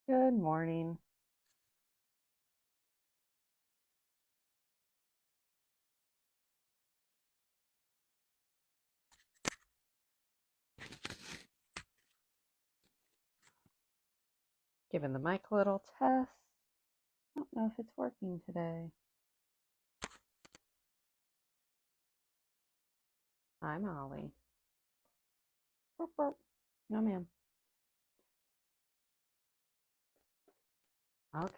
Good morning. Giving the mic a little test. I don't know if it's working today. Hi, Molly. Burp, burp. No, ma'am. Okay.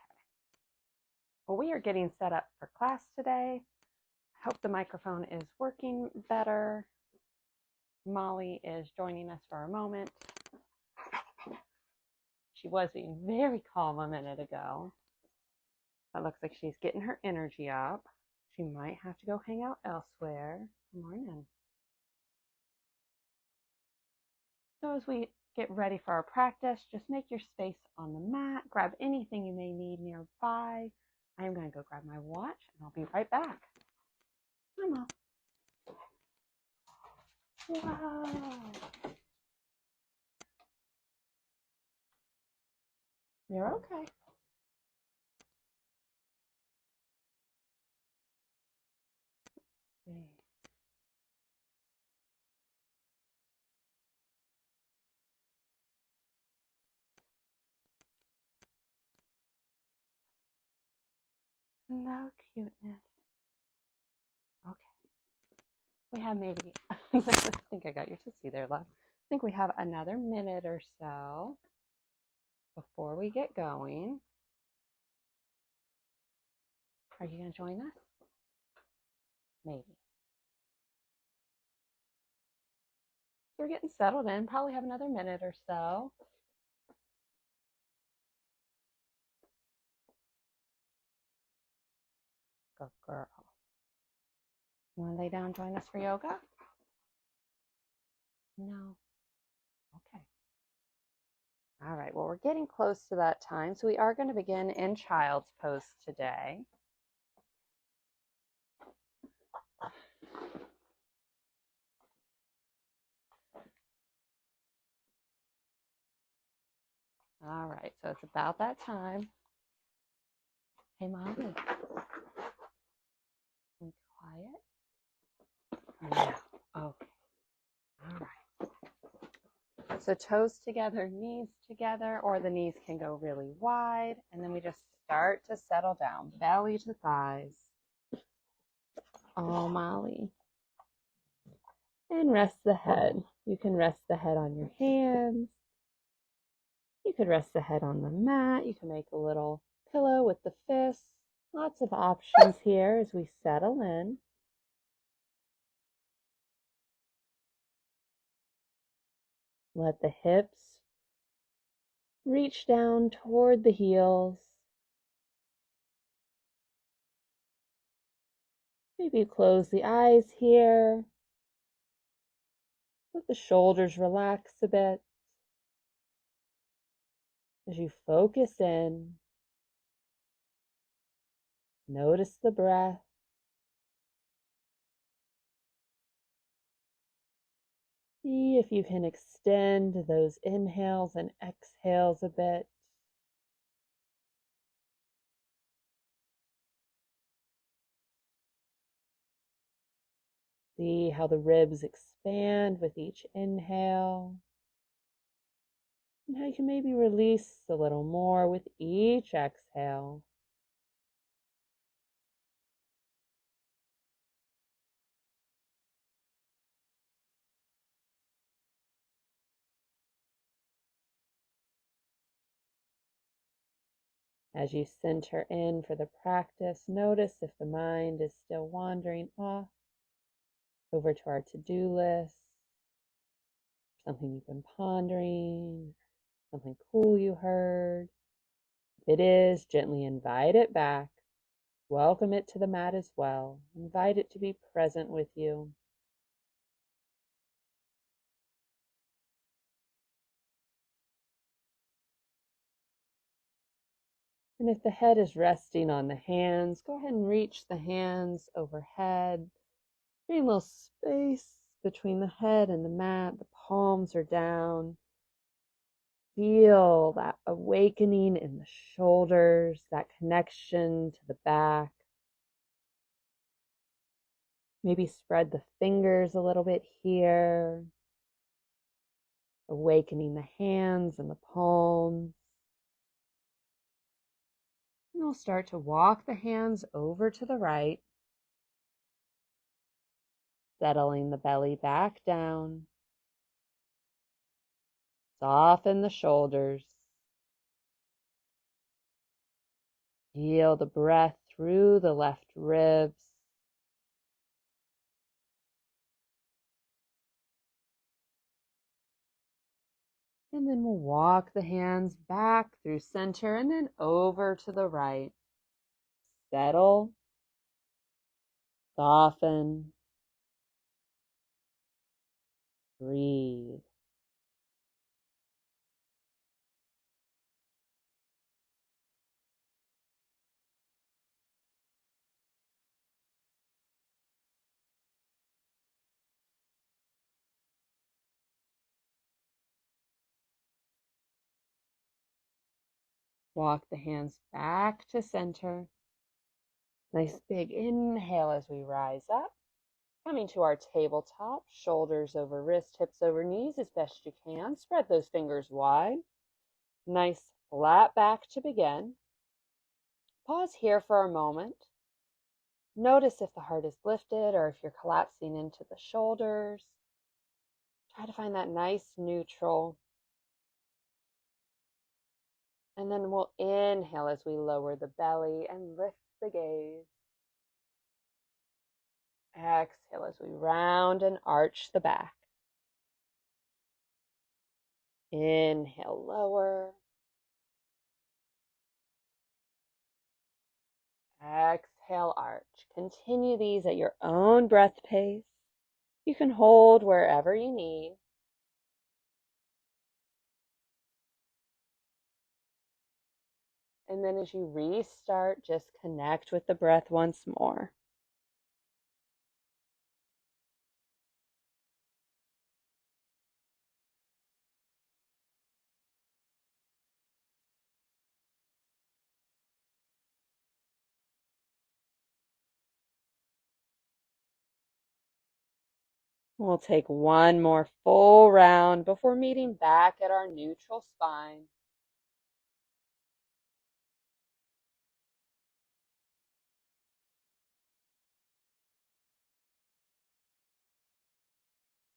Well, we are getting set up for class today. I hope the microphone is working better. Molly is joining us for a moment. She was being very calm a minute ago. It looks like she's getting her energy up. She might have to go hang out elsewhere. Good morning. So as we get ready for our practice, just make your space on the mat. Grab anything you may need nearby. I'm going to go grab my watch and I'll be right back. Mama. Wow. You're okay. No cuteness. Okay. We have maybe, I think I got your tootsie there, love. I think we have another minute or so before we get going. Are you going to join us? Maybe. So we're getting settled in. Probably have another minute or so. Good girl. You want to lay down and join us for yoga? No. Okay. All right. Well, we're getting close to that time. So we are going to begin in child's pose today. All right. So it's about that time. Hey, Mommy. Be quiet. Yeah. Okay. All right. So toes together, knees together, or the knees can go really wide. And then we just start to settle down, belly to thighs. Oh, Molly. And rest the head. You can rest the head on your hands. You could rest the head on the mat. You can make a little pillow with the fists. Lots of options here as we settle in. Let the hips reach down toward the heels. Maybe close the eyes here. Let the shoulders relax a bit as you focus in. Notice the breath. See if you can extend those inhales and exhales a bit. See how the ribs expand with each inhale. And how you can maybe release a little more with each exhale. As you center in for the practice, notice if the mind is still wandering off over to our to-do list, something you've been pondering, something cool you heard. If it is, gently invite it back. Welcome it to the mat as well. Invite it to be present with you. And if the head is resting on the hands, go ahead and reach the hands overhead. Create a little space between the head and the mat. The palms are down. feel that awakening in the shoulders, that connection to the back. Maybe spread the fingers a little bit here, awakening the hands and the palms. And we'll start to walk the hands over to the right, settling the belly back down. Soften the shoulders. Feel the breath through the left ribs. And then we'll walk the hands back through center and then over to the right. Settle. Soften. Breathe. Walk the hands back to center. Nice big inhale as we rise up. Coming to our tabletop, shoulders over wrist, hips over knees as best you can. Spread those fingers wide. Nice flat back to begin. Pause here for a moment. Notice if the heart is lifted or if you're collapsing into the shoulders. Try to find that nice neutral. And then we'll inhale as we lower the belly and lift the gaze. Exhale as we round and arch the back. Inhale, lower. Exhale, arch. Continue these at your own breath pace. You can hold wherever you need. And then as you restart, just connect with the breath once more. We'll take one more full round before meeting back at our neutral spine.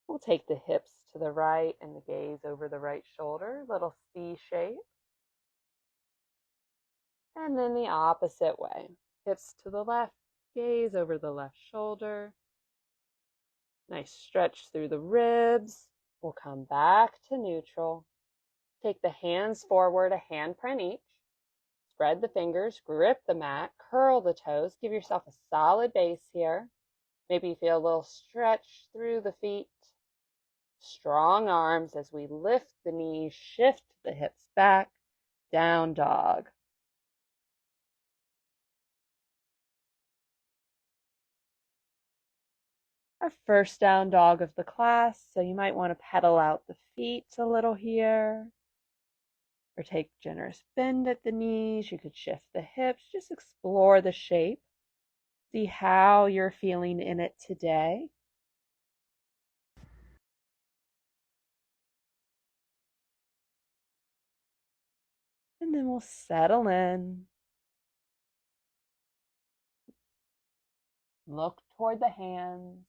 We'll take the hips to the right and the gaze over the right shoulder, little C shape. And then the opposite way. Hips to the left, gaze over the left shoulder. Nice stretch through the ribs. We'll come back to neutral. Take the hands forward, a handprint each. Spread the fingers, grip the mat, curl the toes. Give yourself a solid base here. Maybe you feel a little stretch through the feet. Strong arms as we lift the knees, shift the hips back, down dog. Our first down dog of the class, so you might want to pedal out the feet a little here. Or take generous bend at the knees. You could shift the hips, just explore the shape. See how you're feeling in it today. And then we'll settle in. Look toward the hands.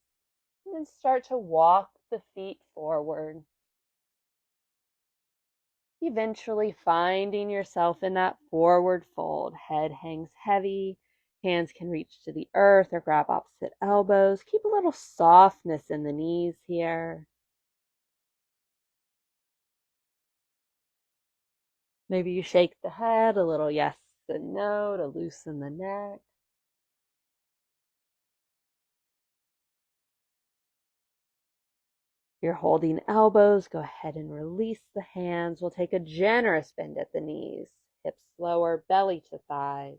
And then start to walk the feet forward. Eventually finding yourself in that forward fold. Head hangs heavy. Hands can reach to the earth or grab opposite elbows. Keep a little softness in the knees here. Maybe you shake the head a little yes and no to loosen the neck. You're holding elbows. Go ahead and release the hands. We'll take a generous bend at the knees. Hips lower, belly to thighs.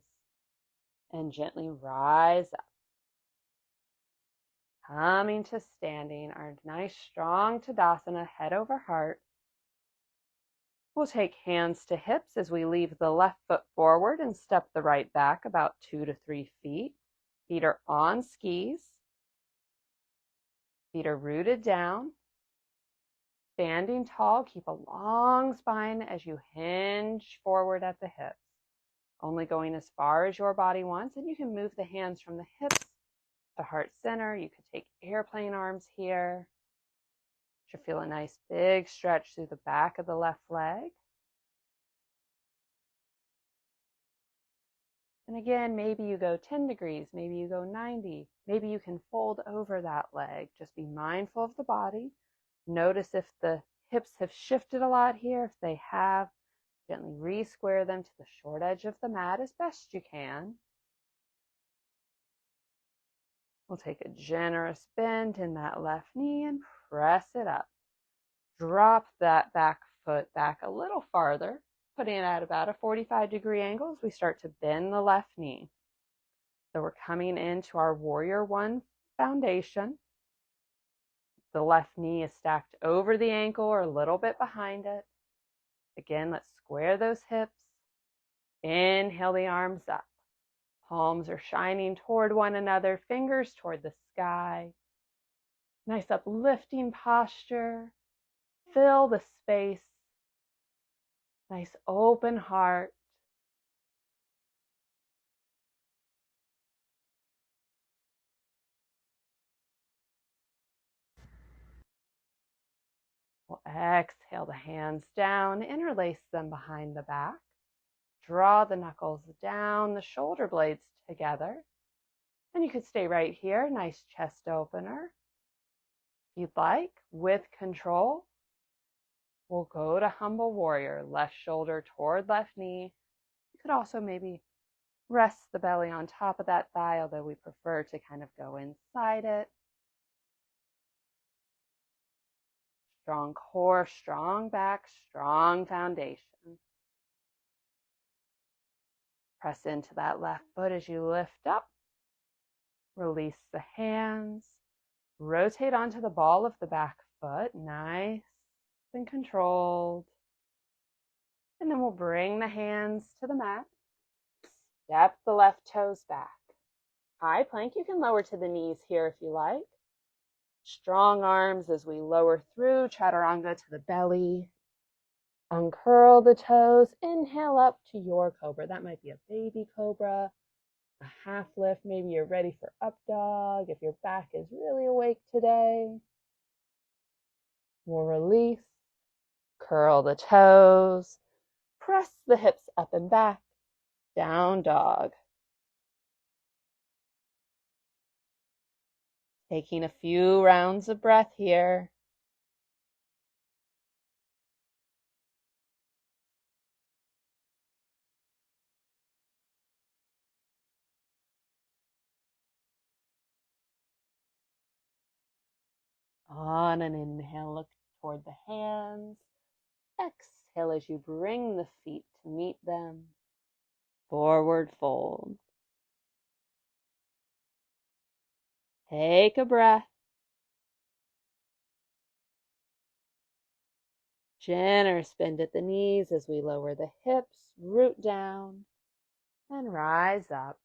And gently rise up. Coming to standing, our nice strong Tadasana, head over heart. We'll take hands to hips as we leave the left foot forward and step the right back about 2 to 3 feet. Feet are on skis. Feet are rooted down. Standing tall, keep a long spine as you hinge forward at the hips. Only going as far as your body wants, and you can move the hands from the hips to heart center. You could take airplane arms here. You should feel a nice big stretch through the back of the left leg. And again, maybe you go 10 degrees, maybe you go 90, maybe you can fold over that leg. Just be mindful of the body. Notice if the hips have shifted a lot here. If they have, gently re-square them to the short edge of the mat as best you can. We'll take a generous bend in that left knee and press it up. Drop that back foot back a little farther, putting it at about a 45-degree angle as we start to bend the left knee. So we're coming into our Warrior One foundation. The left knee is stacked over the ankle or a little bit behind it. Again, let's square those hips. Inhale the arms up. Palms are shining toward one another, fingers toward the sky. Nice uplifting posture. Fill the space. Nice open heart. We'll exhale the hands down, interlace them behind the back. Draw the knuckles down, the shoulder blades together. And you could stay right here, nice chest opener. If you'd like, with control, we'll go to Humble Warrior, left shoulder toward left knee. You could also maybe rest the belly on top of that thigh, although we prefer to kind of go inside it. Strong core, strong back, strong foundation. Press into that left foot as you lift up. Release the hands. Rotate onto the ball of the back foot. Nice and controlled. And then we'll bring the hands to the mat. Step the left toes back. High plank. You can lower to the knees here if you like. Strong arms as we lower through chaturanga to the belly. Uncurl the toes. Inhale up to your cobra. That might be a baby cobra, a half lift. Maybe you're ready for up dog if your back is really awake today. We'll release. Curl the toes. Press the hips up and back. Down dog. Taking a few rounds of breath here. On an inhale, look toward the hands. Exhale as you bring the feet to meet them. Forward fold. Take a breath. Generous bend at the knees as we lower the hips, root down, and rise up.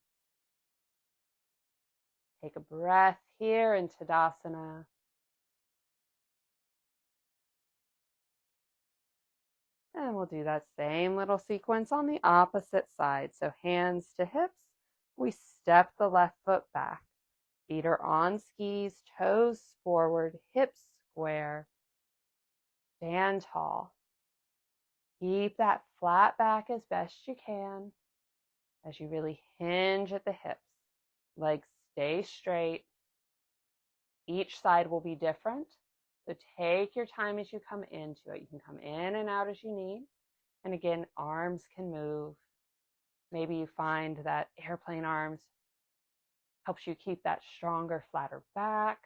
Take a breath here in Tadasana. And we'll do that same little sequence on the opposite side. So hands to hips. We step the left foot back. Feet are on skis, toes forward, hips square. Stand tall. Keep that flat back as best you can as you really hinge at the hips. Legs stay straight. Each side will be different. So take your time as you come into it. You can come in and out as you need. And again, arms can move. Maybe you find that airplane arms helps you keep that stronger, flatter back.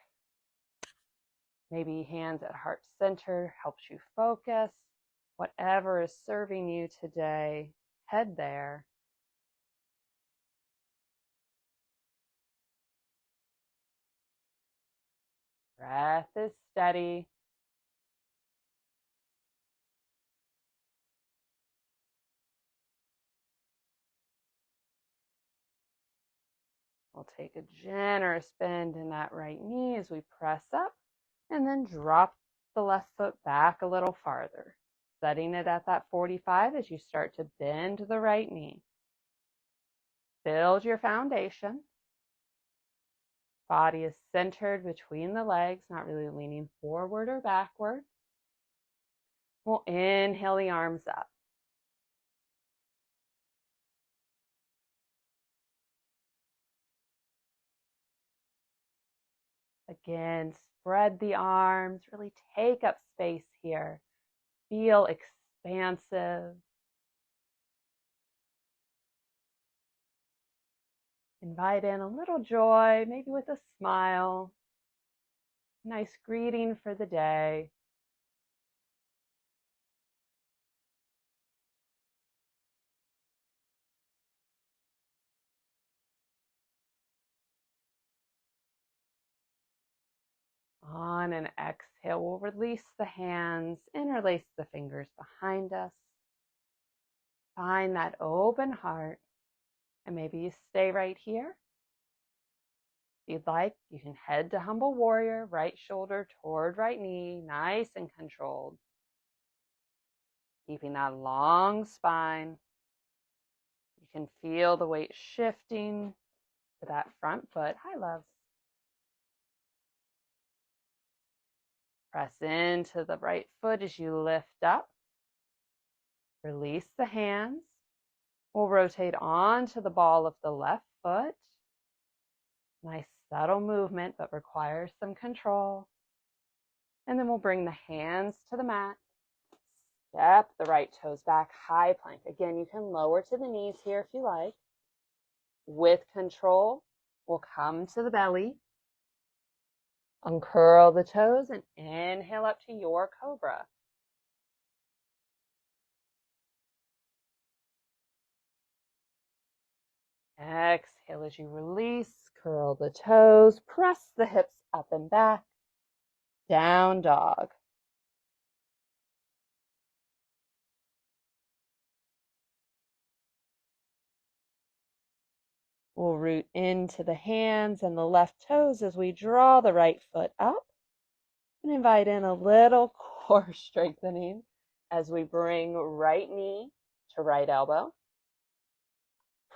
Maybe hands at heart center helps you focus. Whatever is serving you today, head there. Breath is steady. We'll take a generous bend in that right knee as we press up, and then drop the left foot back a little farther, setting it at that 45 as you start to bend the right knee. Build your foundation. Body is centered between the legs, not really leaning forward or backward. We'll inhale the arms up. Again, spread the arms, really take up space here. Feel expansive. Invite in a little joy, maybe with a smile. Nice greeting for the day. On an exhale, we'll release the hands, interlace the fingers behind us. Find that open heart, and maybe you stay right here. If you'd like, you can head to Humble Warrior, right shoulder toward right knee, nice and controlled. Keeping that long spine. You can feel the weight shifting to that front foot. Hi, loves. Press into the right foot as you lift up. Release the hands. We'll rotate onto the ball of the left foot. Nice subtle movement, but requires some control. And then we'll bring the hands to the mat. Step the right toes back, high plank. Again, you can lower to the knees here if you like. With control, we'll come to the belly. Uncurl the toes and inhale up to your cobra. Exhale as you release, curl the toes, press the hips up and back. Down dog. We'll root into the hands and the left toes as we draw the right foot up. And invite in a little core strengthening as we bring right knee to right elbow.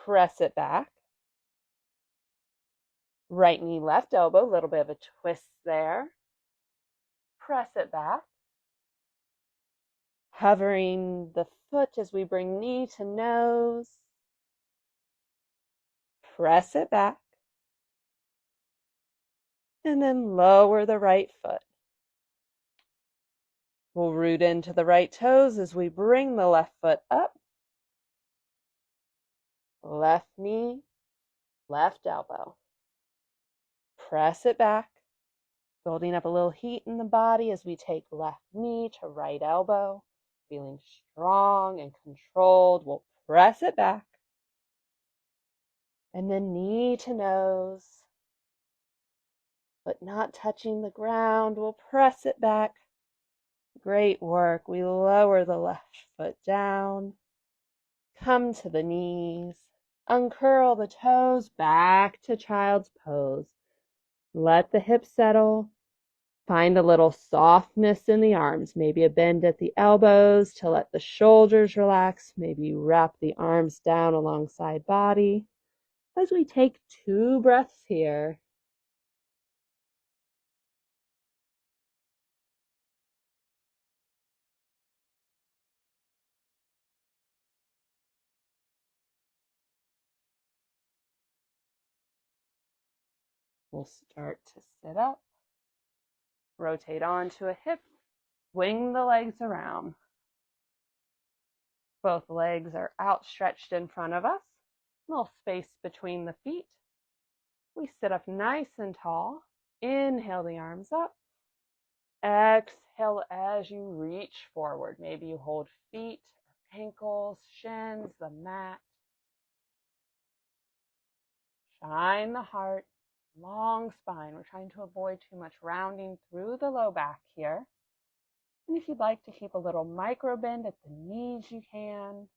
Press it back. Right knee, left elbow, a little bit of a twist there. Press it back. Hovering the foot as we bring knee to nose. Press it back. And then lower the right foot. We'll root into the right toes as we bring the left foot up. Left knee, left elbow. Press it back. Building up a little heat in the body as we take left knee to right elbow. Feeling strong and controlled. We'll press it back. And then knee to nose. But not touching the ground. We'll press it back. Great work. We lower the left foot down. Come to the knees. Uncurl the toes back to child's pose. Let the hips settle. Find a little softness in the arms. Maybe a bend at the elbows to let the shoulders relax. Maybe wrap the arms down alongside body. As we take 2 breaths here. We'll start to sit up. Rotate onto a hip. Swing the legs around. Both legs are outstretched in front of us. A little space between the feet. We sit up nice and tall. Inhale the arms up. Exhale as you reach forward. Maybe you hold feet, ankles, shins, the mat. Shine the heart, long spine. We're trying to avoid too much rounding through the low back here. And if you'd like to keep a little micro bend at the knees, you can.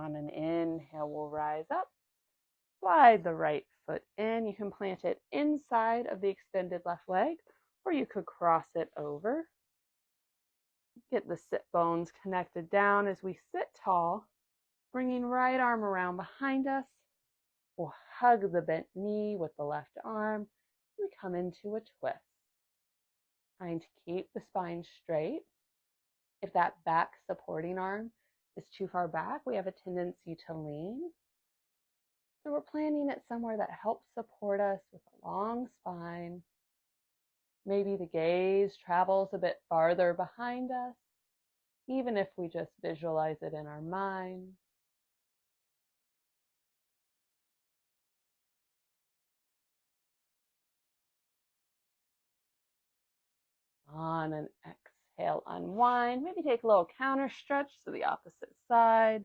On an inhale, we'll rise up. Slide the right foot in. You can plant it inside of the extended left leg, or you could cross it over. Get the sit bones connected down as we sit tall, bringing right arm around behind us. We'll hug the bent knee with the left arm. We come into a twist. Trying to keep the spine straight. If that back supporting arm is too far back, we have a tendency to lean. So we're planting it somewhere that helps support us with a long spine. Maybe the gaze travels a bit farther behind us, even if we just visualize it in our mind. On an exhale, unwind. Maybe take a little counter stretch to the opposite side.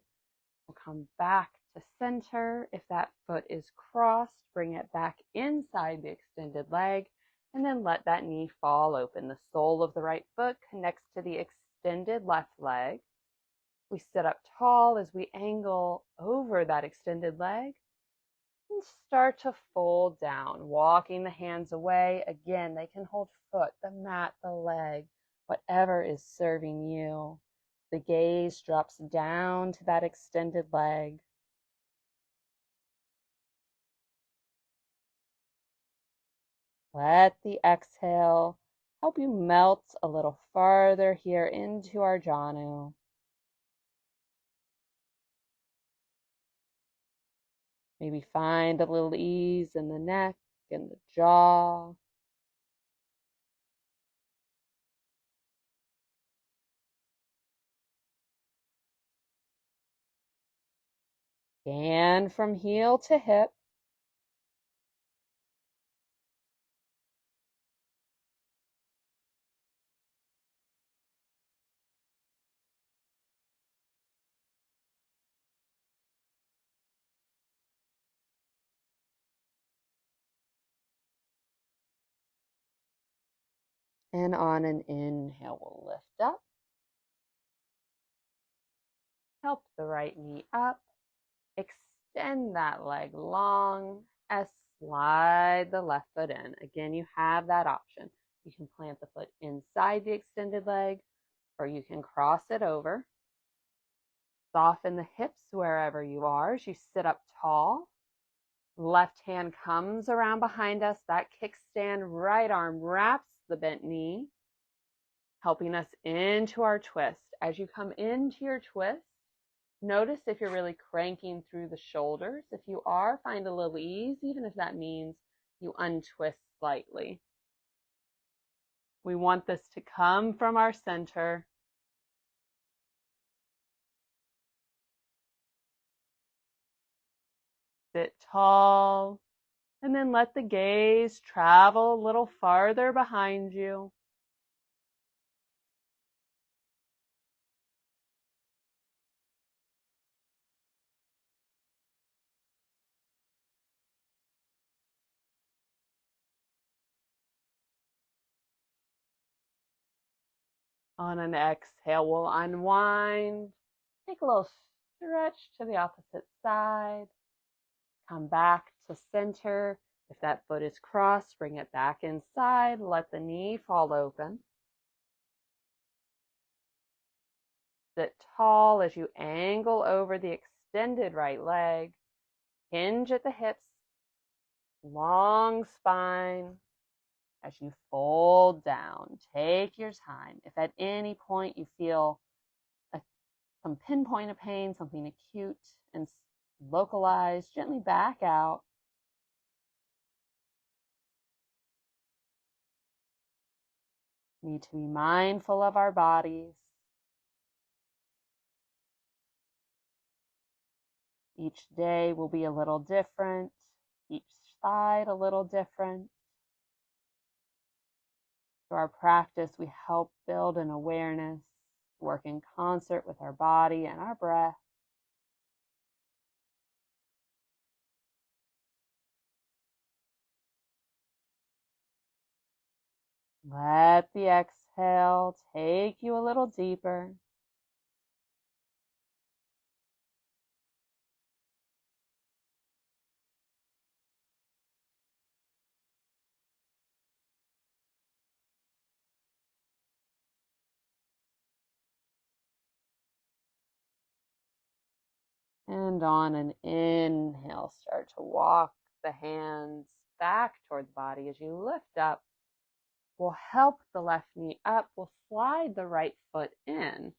We'll come back to center. If that foot is crossed, bring it back inside the extended leg, and then let that knee fall open. The sole of the right foot connects to the extended left leg. We sit up tall as we angle over that extended leg and start to fold down, walking the hands away. Again, they can hold foot, the mat, the leg, whatever is serving you. The gaze drops down to that extended leg. Let the exhale help you melt a little farther here into our Janu. Maybe find a little ease in the neck and the jaw. Scan from heel to hip. And on an inhale, we'll lift up. Help the right knee up. Extend that leg long as slide the left foot in. Again, you have that option. You can plant the foot inside the extended leg, or you can cross it over. Soften the hips wherever you are as you sit up tall. Left hand comes around behind us. That kickstand, right arm wraps the bent knee, helping us into our twist. As you come into your twist, notice if you're really cranking through the shoulders. If you are, find a little ease, even if that means you untwist slightly. We want this to come from our center. Sit tall, and then let the gaze travel a little farther behind you. On an exhale, we'll unwind. Take a little stretch to the opposite side. Come back to center. If that foot is crossed, bring it back inside. Let the knee fall open. Sit tall as you angle over the extended right leg. Hinge at the hips. Long spine. As you fold down, take your time. If at any point you feel some pinpoint of pain, something acute and localized, gently back out. Need to be mindful of our bodies. Each day will be a little different, each side a little different. Through our practice, we help build an awareness, work in concert with our body and our breath. Let the exhale take you a little deeper. And on an inhale, start to walk the hands back toward the body as you lift up. We'll help the left knee up. We'll slide the right foot in.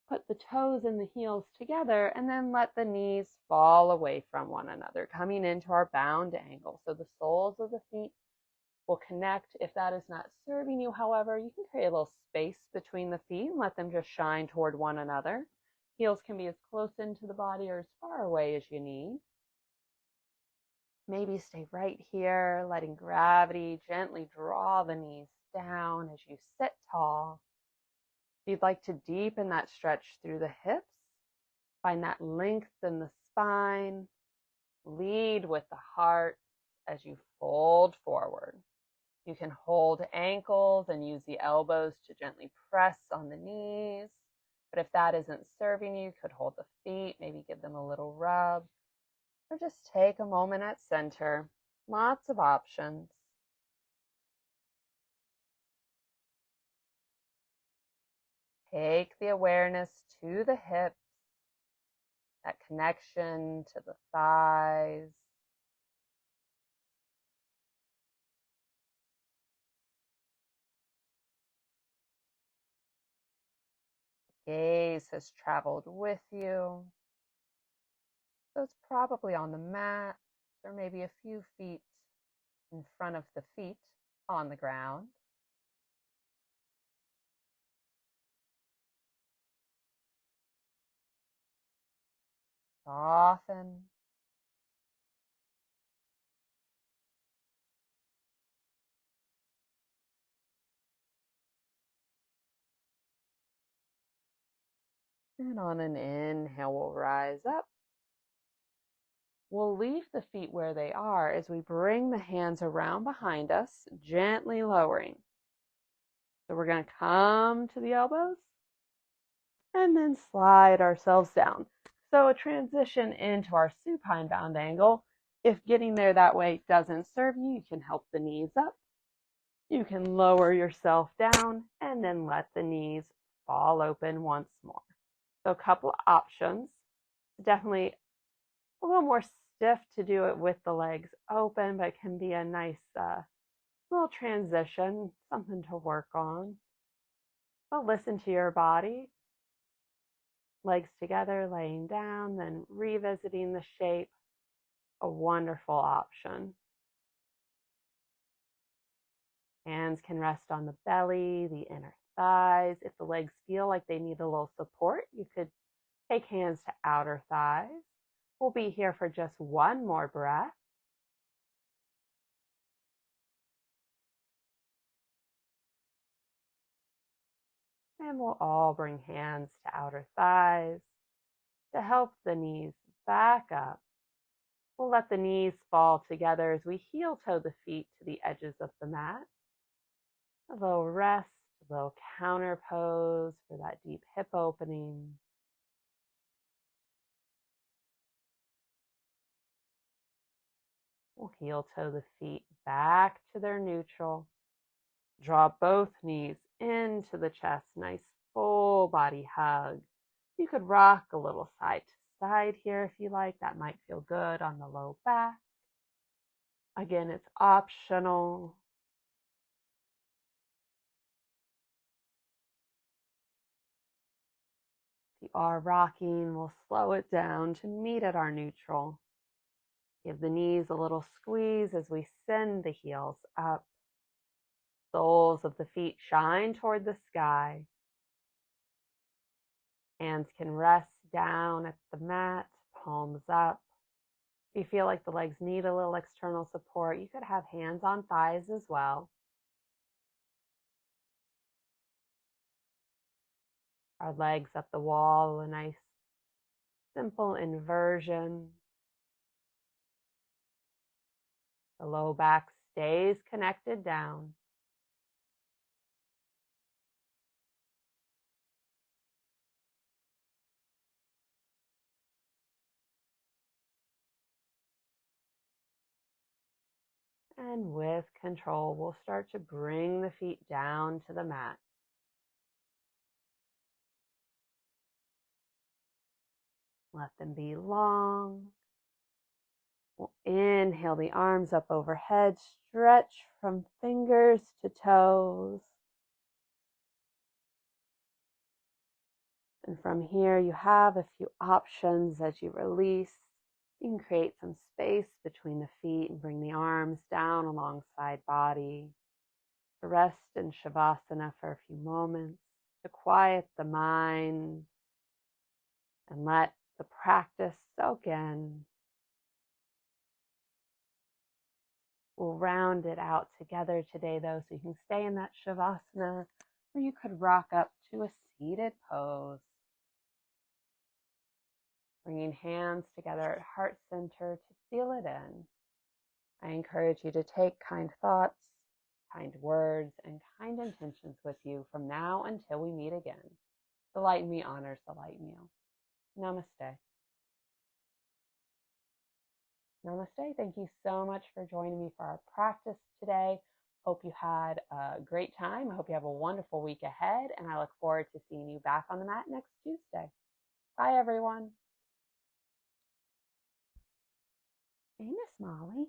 Put the toes and the heels together and then let the knees fall away from one another, coming into our bound angle. So the soles of the feet will connect. If that is not serving you, however, you can create a little space between the feet and let them just shine toward one another. Heels can be as close into the body or as far away as you need. Maybe stay right here, letting gravity gently draw the knees down as you sit tall. If you'd like to deepen that stretch through the hips, find that length in the spine. Lead with the heart as you fold forward. You can hold ankles and use the elbows to gently press on the knees. But if that isn't serving you, you could hold the feet, maybe give them a little rub, or just take a moment at center. Lots of options. Take the awareness to the hips, that connection to the thighs. Gaze has traveled with you. So it's probably on the mat, or maybe a few feet in front of the feet on the ground. Soften. And on an inhale, we'll rise up. We'll leave the feet where they are as we bring the hands around behind us, gently lowering. So we're going to come to the elbows and then slide ourselves down. So a transition into our supine bound angle. If getting there that way doesn't serve you, you can help the knees up. You can lower yourself down and then let the knees fall open once more. So a couple of options. Definitely a little more stiff to do it with the legs open, but it can be a nice little transition, something to work on. But listen to your body. Legs together, laying down, then revisiting the shape. A wonderful option. Hands can rest on the belly, the inner thighs. If the legs feel like they need a little support, you could take hands to outer thighs. We'll be here for just one more breath. And we'll all bring hands to outer thighs to help the knees back up. We'll let the knees fall together as we heel toe the feet to the edges of the mat. A little rest, a little counter pose for that deep hip opening. We'll heel toe the feet back to their neutral. Draw both knees into the chest. Nice full body hug. You could rock a little side to side here if you like. That might feel good on the low back. Again, it's optional. If you are rocking, we'll slow it down to meet at our neutral. Give the knees a little squeeze as we send the heels up. Soles of the feet shine toward the sky. Hands can rest down at the mat, palms up. If you feel like the legs need a little external support, you could have hands on thighs as well. Our legs up the wall, a nice simple inversion. The low back stays connected down. And with control, we'll start to bring the feet down to the mat. Let them be long. We'll inhale the arms up overhead, stretch from fingers to toes. And from here, you have a few options as you release. You can create some space between the feet and bring the arms down alongside body. To rest in Shavasana for a few moments, to quiet the mind and let the practice soak in. We'll round it out together today, though, so you can stay in that Shavasana, or you could rock up to a seated pose. Bringing hands together at heart center to seal it in. I encourage you to take kind thoughts, kind words, and kind intentions with you from now until we meet again. The light in me honors the light in you. Namaste. Namaste. Thank you so much for joining me for our practice today. Hope you had a great time. I hope you have a wonderful week ahead, and I look forward to seeing you back on the mat next Tuesday. Bye, everyone. Hey, Miss Molly.